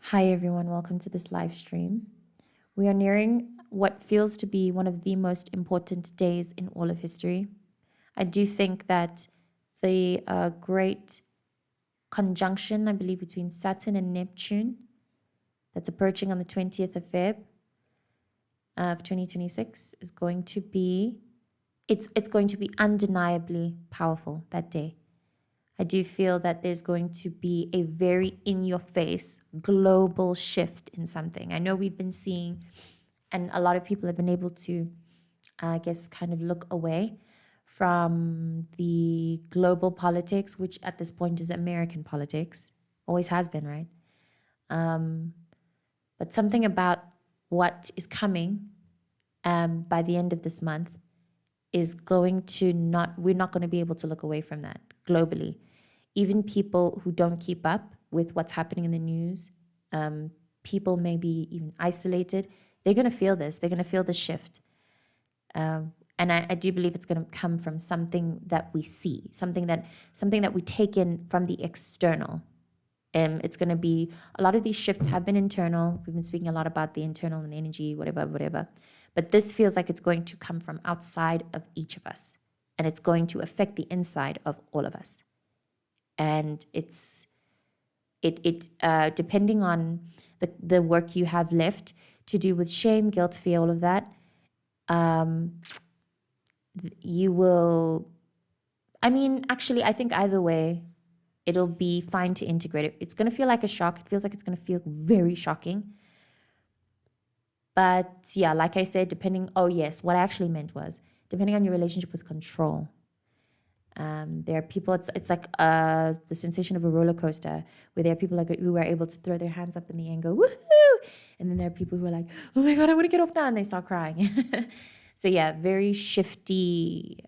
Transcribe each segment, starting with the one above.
Hi everyone, welcome to this live stream. We are nearing what feels to be one of the most important days in all of history. I do think that the great conjunction, I believe, between Saturn and Neptune that's approaching on the 20th of Feb of 2026 is going to be, it's going to be undeniably powerful that day. I do feel that there's going to be a very in-your-face global shift in something. I know we've been seeing, and a lot of people have been able to, I guess, kind of look away from the global politics, which at this point is American politics, always has been, right? But something about what is coming by the end of this month is going to we're not going to be able to look away from that globally. Even people who don't keep up with what's happening in the news, people maybe even isolated, they're going to feel this. They're going to feel the shift. And I do believe it's going to come from something that we see, something that we take in from the external. It's going to be, a lot of these shifts have been internal. We've been speaking a lot about the internal and energy, whatever. But this feels like it's going to come from outside of each of us. And it's going to affect the inside of all of us. And it depending on the work you have left to do with shame, guilt, fear, all of that, you will, actually, I think either way, it'll be fine to integrate it. It's going to feel like a shock. It feels like it's going to feel very shocking. But yeah, like I said, what I actually meant was, depending on your relationship with control, there are people, it's like the sensation of a roller coaster, where there are people who are able to throw their hands up in the air and go, woohoo! And then there are people who are like, oh my God, I want to get off now, and they start crying. So yeah, very shifty,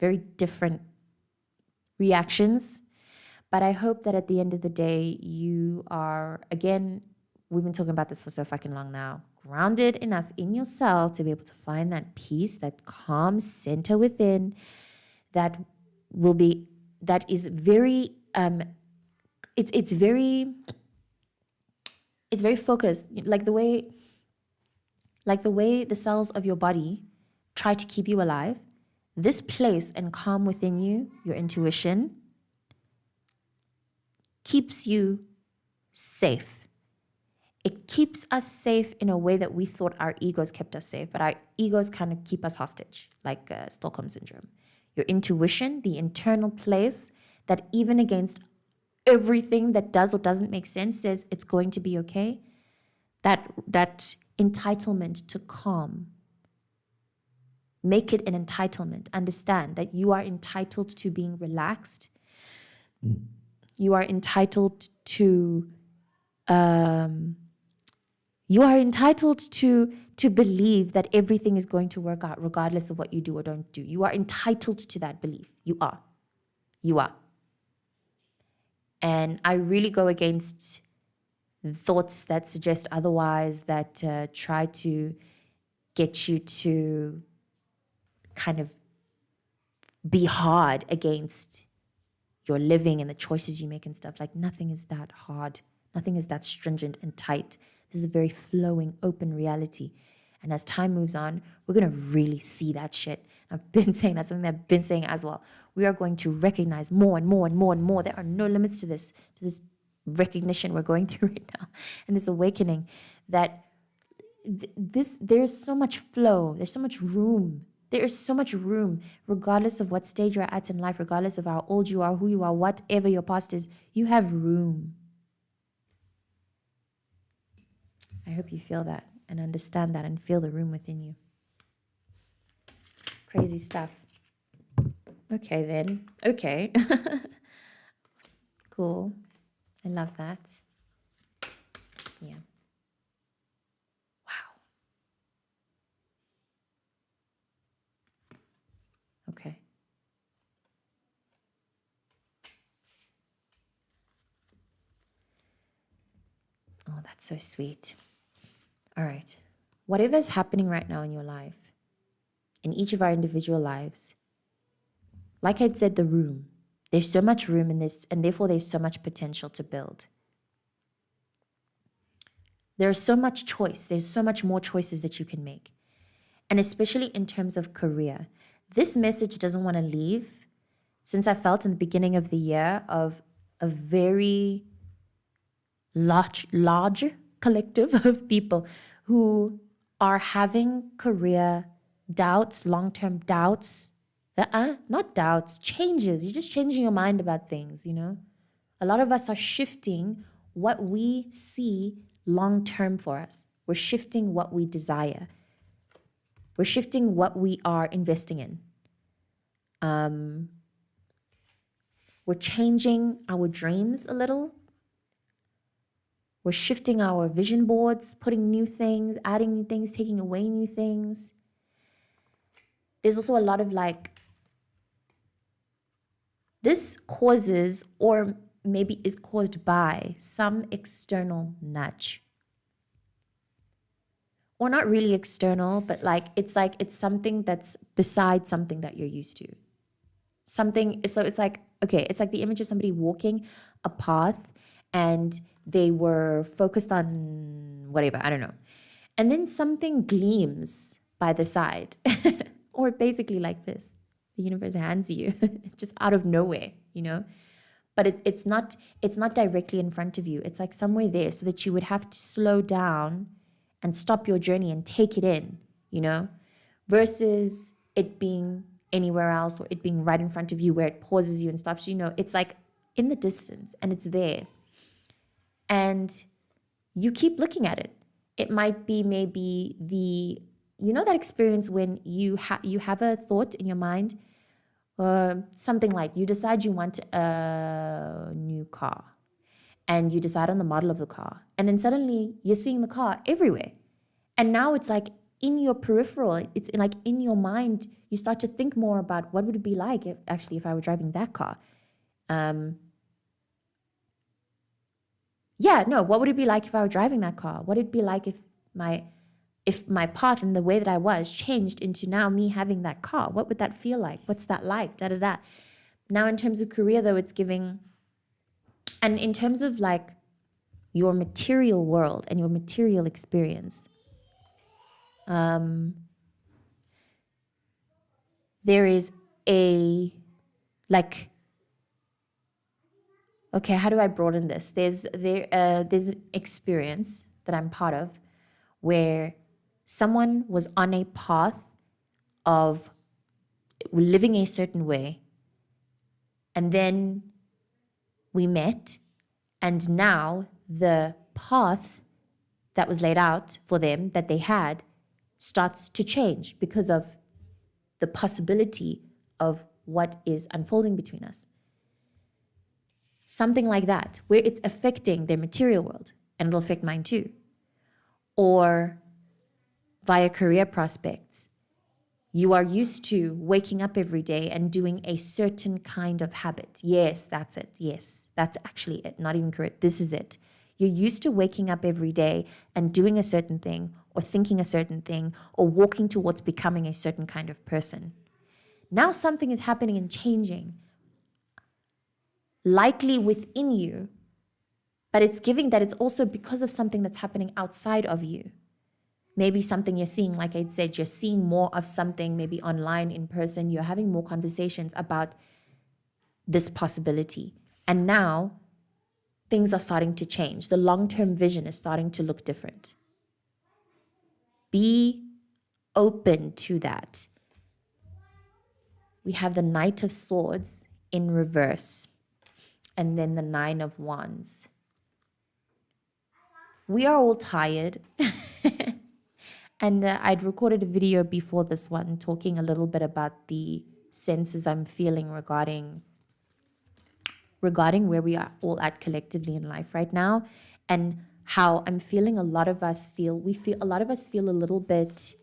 very different reactions. But I hope that at the end of the day, you are, again, we've been talking about this for so fucking long now, grounded enough in yourself to be able to find that peace, that calm center within, that is very, it's very focused, like the way the cells of your body try to keep you alive. This place and calm within you, your intuition, keeps you safe. It keeps us safe in a way that we thought our egos kept us safe, but our egos kind of keep us hostage, like Stockholm Syndrome. Your intuition, the internal place that even against everything that does or doesn't make sense says it's going to be okay, that entitlement to calm. Make it an entitlement. Understand that you are entitled to being relaxed. You are entitled to believe that everything is going to work out regardless of what you do or don't do. You are entitled to that belief. You are. And I really go against thoughts that suggest otherwise, that try to get you to kind of be hard against your living and the choices you make and stuff. Like, nothing is that hard. Nothing is that stringent and tight. This is a very flowing, open reality. And as time moves on, we're going to really see that shit. I've been saying that's something that I've been saying as well. We are going to recognize more and more and more and more. There are no limits to this recognition we're going through right now, and this awakening that there's so much flow. There's so much room. There is so much room, regardless of what stage you're at in life, regardless of how old you are, who you are, whatever your past is, you have room. I hope you feel that and understand that and feel the room within you. Crazy stuff. Okay then. Okay. Cool. I love that. Yeah. Wow. Okay. Oh, that's so sweet. All right. Whatever is happening right now in your life, in each of our individual lives, like I'd said, the room. There's so much room in this, and therefore there's so much potential to build. There's so much choice. There's so much more choices that you can make. And especially in terms of career. This message doesn't want to leave, since I felt in the beginning of the year of a very large collective of people who are having career doubts, long-term doubts. Not doubts, changes. You're just changing your mind about things, A lot of us are shifting what we see long-term for us. We're shifting what we desire. We're shifting what we are investing in. We're changing our dreams a little. We're shifting our vision boards, putting new things, adding new things, taking away new things. There's also a lot of this causes, or maybe is caused by, some external nudge. Or not really external, but it's something that's beside something that you're used to. So it's like the image of somebody walking a path and they were focused on whatever, I don't know. And then something gleams by the side, or basically like this. The universe hands you just out of nowhere, But it's not directly in front of you. It's like somewhere there, so that you would have to slow down and stop your journey and take it in, versus it being anywhere else, or it being right in front of you where it pauses you and stops you. It's like in the distance and it's there. And you keep looking at it. It might be maybe that experience when you have a thought in your mind, something like you decide you want a new car, and you decide on the model of the car, and then suddenly you're seeing the car everywhere, and now it's like in your peripheral, it's like in your mind, you start to think more about what would it be like if I were driving that car. What would it be like if I were driving that car? What would it be like if my path and the way that I was changed into now me having that car? What would that feel like? What's that like? Now in terms of career though, it's giving, and in terms of your material world and your material experience, there is okay, how do I broaden this? There's an experience that I'm part of where someone was on a path of living a certain way, and then we met, and now the path that was laid out for them that they had starts to change because of the possibility of what is unfolding between us. Something like that, where it's affecting their material world, and it'll affect mine too. Or via career prospects, you are used to waking up every day and doing a certain kind of habit. Yes, that's it. Yes, that's actually it. Not even correct. This is it. You're used to waking up every day and doing a certain thing, or thinking a certain thing, or walking towards becoming a certain kind of person. Now something is happening and changing, likely within you, but it's giving that it's also because of something that's happening outside of you. Maybe something you're seeing, like I said, you're seeing more of something, maybe online, in person, you're having more conversations about this possibility. And now things are starting to change. The long-term vision is starting to look different. Be open to that. We have the Knight of Swords in reverse, and then the Nine of Wands. We are all tired. And I'd recorded a video before this one talking a little bit about the senses I'm feeling regarding where we are all at collectively in life right now, and how I'm feeling a lot of us feel a little bit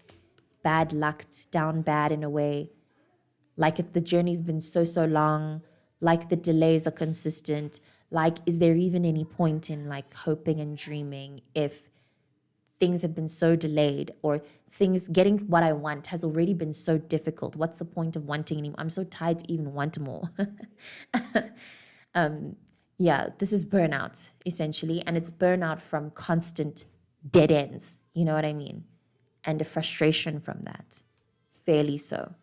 bad lucked, down bad in a way, like the journey's been so long, like the delays are consistent, like is there even any point in hoping and dreaming if things have been so delayed, or things getting what I want has already been so difficult? What's the point of wanting anymore? I'm so tired to even want more. This is burnout essentially, and it's burnout from constant dead ends. You know what I mean? And a frustration from that, fairly so.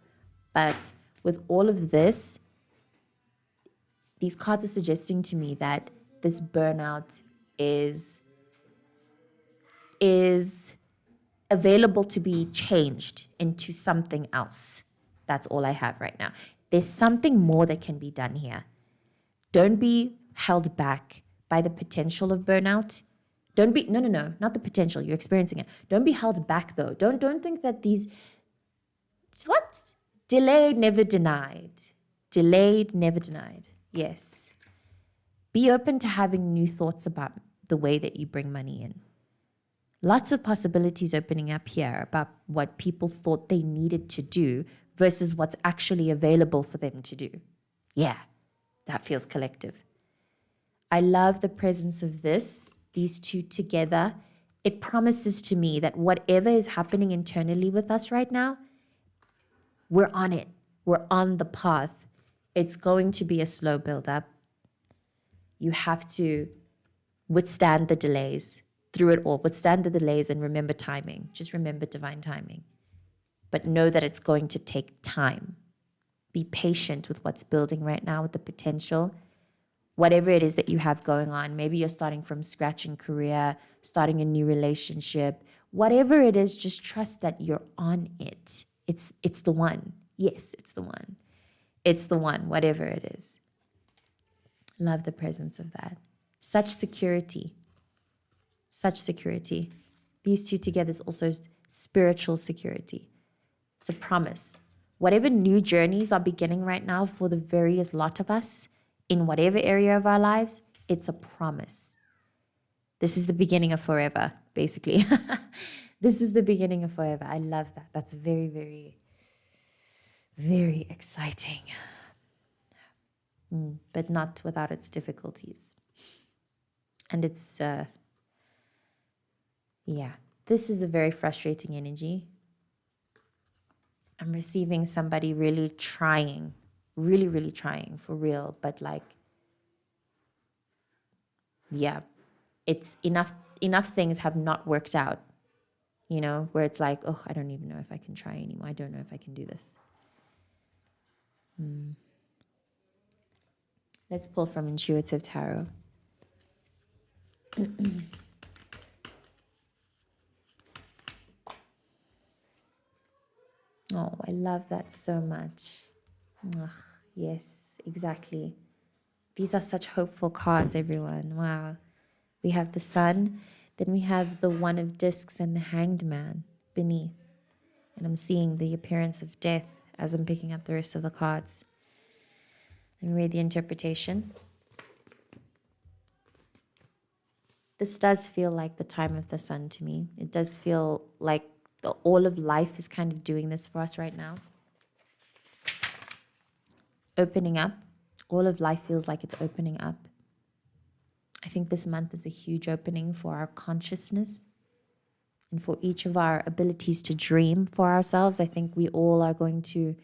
But with all of this, these cards are suggesting to me that this burnout is available to be changed into something else. That's all I have right now. There's something more that can be done here. Don't be held back by the potential of burnout. Don't be no, not the potential. You're experiencing it. Don't be held back though. Don't think that these what? Delayed, never denied. Delayed, never denied. Yes. Be open to having new thoughts about the way that you bring money in. Lots of possibilities opening up here about what people thought they needed to do versus what's actually available for them to do. Yeah, that feels collective. I love the presence of these two together. It promises to me that whatever is happening internally with us right now, we're on it. We're on the path. It's going to be a slow build up. You have to withstand the delays through it all. Withstand the delays and remember timing. Just remember divine timing. But know that it's going to take time. Be patient with what's building right now, with the potential. Whatever it is that you have going on, maybe you're starting from scratch in career, starting a new relationship, whatever it is, just trust that you're on it. It's the one. Yes, it's the one. It's the one, whatever it is. Love the presence of that. Such security. Such security. These two together is also spiritual security. It's a promise. Whatever new journeys are beginning right now for the various lot of us, in whatever area of our lives, it's a promise. This is the beginning of forever, basically. This is the beginning of forever. I love that. That's very, very, very exciting. But not without its difficulties. And it's, this is a very frustrating energy. I'm receiving somebody really trying, really, really trying for real, but it's enough things have not worked out, where it's like, oh, I don't even know if I can try anymore. I don't know if I can do this. Let's pull from Intuitive Tarot. Oh, I love that so much. Ugh, yes, exactly. These are such hopeful cards, everyone. Wow. We have the Sun, then we have the One of Discs and the Hanged Man beneath. And I'm seeing the appearance of death as I'm picking up the rest of the cards. Let me read the interpretation. This does feel like the time of the Sun to me. It does feel like all of life is kind of doing this for us right now. Opening up. All of life feels like it's opening up. I think this month is a huge opening for our consciousness and for each of our abilities to dream for ourselves. I think we all are going to,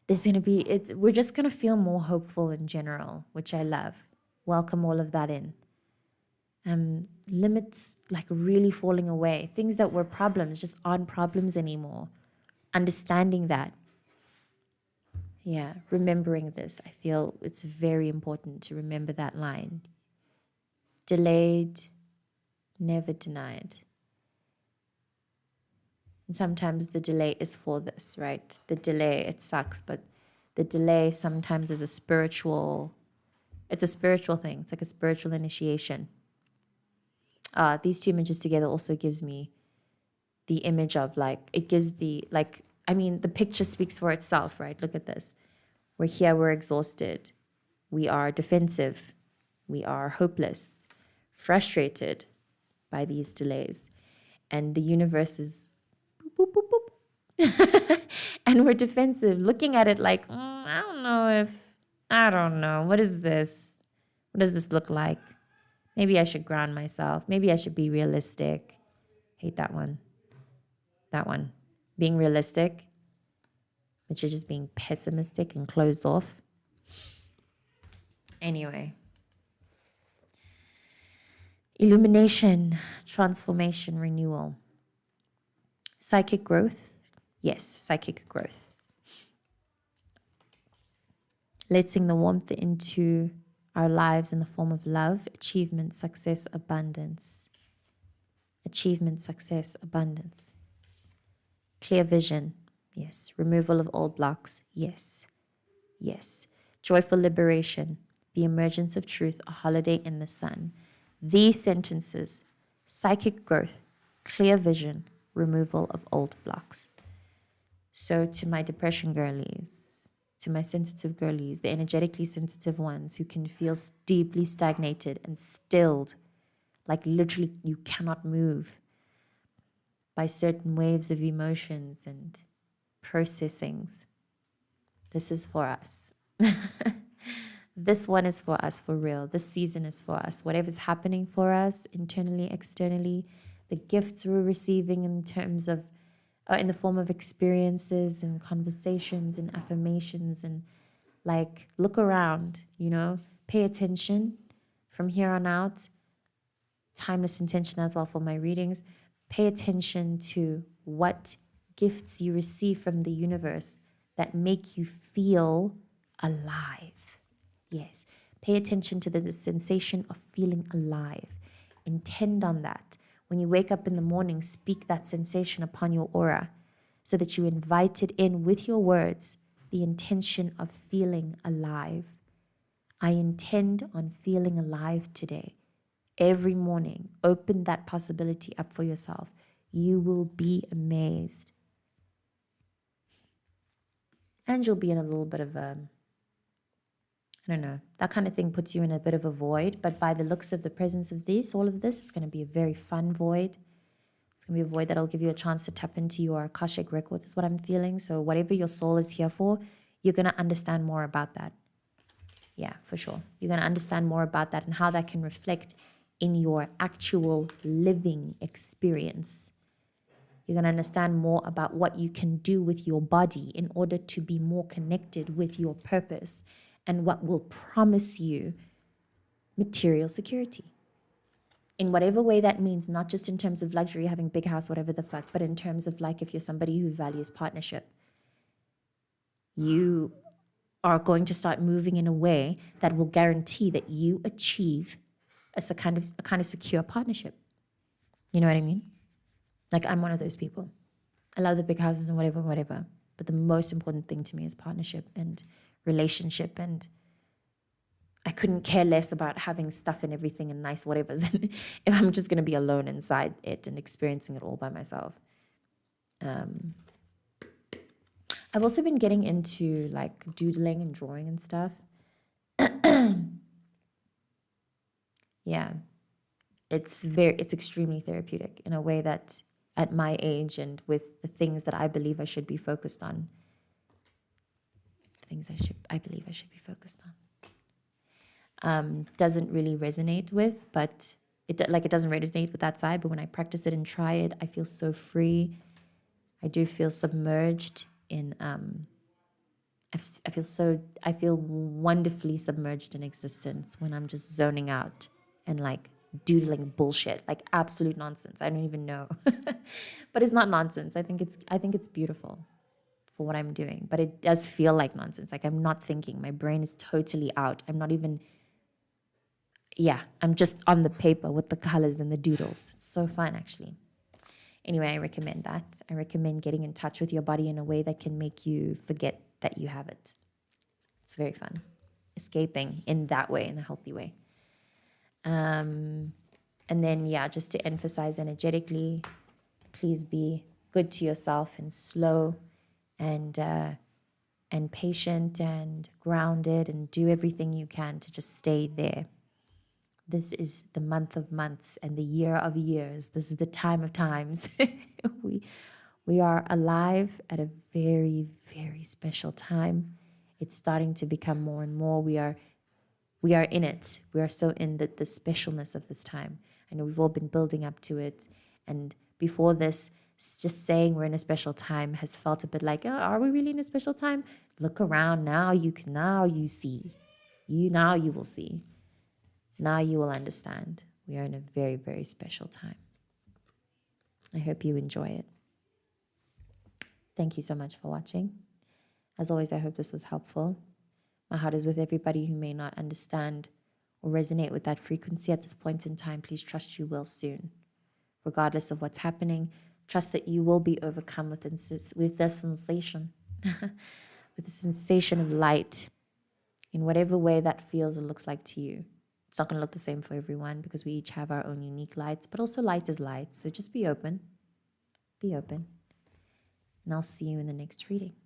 we're just going to feel more hopeful in general, which I love. Welcome all of that in. Limits like really falling away. Things that were problems just aren't problems anymore. Understanding that. Yeah, remembering this. I feel it's very important to remember that line. Delayed, never denied. And sometimes the delay is for this, right? The delay, it sucks, but the delay sometimes is it's a spiritual thing. It's like a spiritual initiation. These two images together also gives me the image of the picture speaks for itself, right? Look at this. We're here, we're exhausted. We are defensive. We are hopeless, frustrated by these delays. And the universe is boop, boop, boop, boop. And we're defensive, looking at it like, I don't know. What is this? What does this look like? Maybe I should ground myself. Maybe I should be realistic. Hate that one. That one. Being realistic, but you're just being pessimistic and closed off. Anyway. Illumination, transformation, renewal. Psychic growth. Yes, psychic growth. Letting the warmth into our lives in the form of love, achievement, success, abundance. Achievement, success, abundance. Clear vision. Yes. Removal of old blocks. Yes. Yes. Joyful liberation. The emergence of truth, a holiday in the sun. These sentences, psychic growth, clear vision, removal of old blocks. So to my depression girlies, to my sensitive girlies, the energetically sensitive ones who can feel deeply stagnated and stilled, like literally you cannot move by certain waves of emotions and processings. This is for us. This one is for us, for real. This season is for us. Whatever's happening for us, internally, externally, the gifts we're receiving in terms of, in the form of experiences and conversations and affirmations, and like, look around, pay attention from here on out. Timeless intention as well for my readings. Pay attention to what gifts you receive from the universe that make you feel alive. Yes. Pay attention to the sensation of feeling alive. Intend on that. When you wake up in the morning, speak that sensation upon your aura so that you invite it in with your words, the intention of feeling alive. I intend on feeling alive today. Every morning, open that possibility up for yourself. You will be amazed. And you'll be in a little bit of I don't know, that kind of thing puts you in a bit of a void. But by the looks of the presence of all of this, it's going to be a very fun void. It's going to be a void that'll give you a chance to tap into your Akashic records, is what I'm feeling. So whatever your soul is here for, you're going to understand more about that. Yeah, for sure. You're going to understand more about that and how that can reflect in your actual living experience. You're going to understand more about what you can do with your body in order to be more connected with your purpose and what will promise you material security. In whatever way that means, not just in terms of luxury, having big house, whatever the fuck, but in terms of like if you're somebody who values partnership, you are going to start moving in a way that will guarantee that you achieve a kind of secure partnership. You know what I mean? Like, I'm one of those people. I love the big houses and whatever. But the most important thing to me is partnership and relationship. And I couldn't care less about having stuff and everything and nice whatevers if I'm just going to be alone inside it and experiencing it all by myself. I've also been getting into like doodling and drawing and stuff. Yeah. It's extremely therapeutic in a way that at my age and with the things that I believe I should be focused on. I believe I should be focused on. Doesn't really resonate with, but it doesn't resonate with that side. But when I practice it and try it, I feel so free. I do feel submerged in. I feel wonderfully submerged in existence when I'm just zoning out and like doodling bullshit, like absolute nonsense. I don't even know, but it's not nonsense. I think it's beautiful for what I'm doing, but it does feel like nonsense. Like I'm not thinking. My brain is totally out. I'm not even. Yeah, I'm just on the paper with the colors and the doodles. It's so fun, actually. Anyway, I recommend that. I recommend getting in touch with your body in a way that can make you forget that you have it. It's very fun. Escaping in that way, in a healthy way. And then, yeah, just to emphasize energetically, please be good to yourself and slow and patient and grounded and do everything you can to just stay there. This is the month of months and the year of years. This is the time of times. We are alive at a very, very special time. It's starting to become more and more. We are in it. We are so in the specialness of this time. I know we've all been building up to it. And before this, just saying we're in a special time has felt a bit like, oh, are we really in a special time? Look around now. Now you see. Now you will see. Now you will understand We are in a very, very special time. I hope you enjoy it. Thank you so much for watching. As always, I hope this was helpful. My heart is with everybody who may not understand or resonate with that frequency at this point in time. Please trust you will soon. Regardless of what's happening, trust that you will be overcome with the sensation, with the sensation of light in whatever way that feels or looks like to you. It's not going to look the same for everyone because we each have our own unique lights, but also light is light. So just be open. Be open. And I'll see you in the next reading.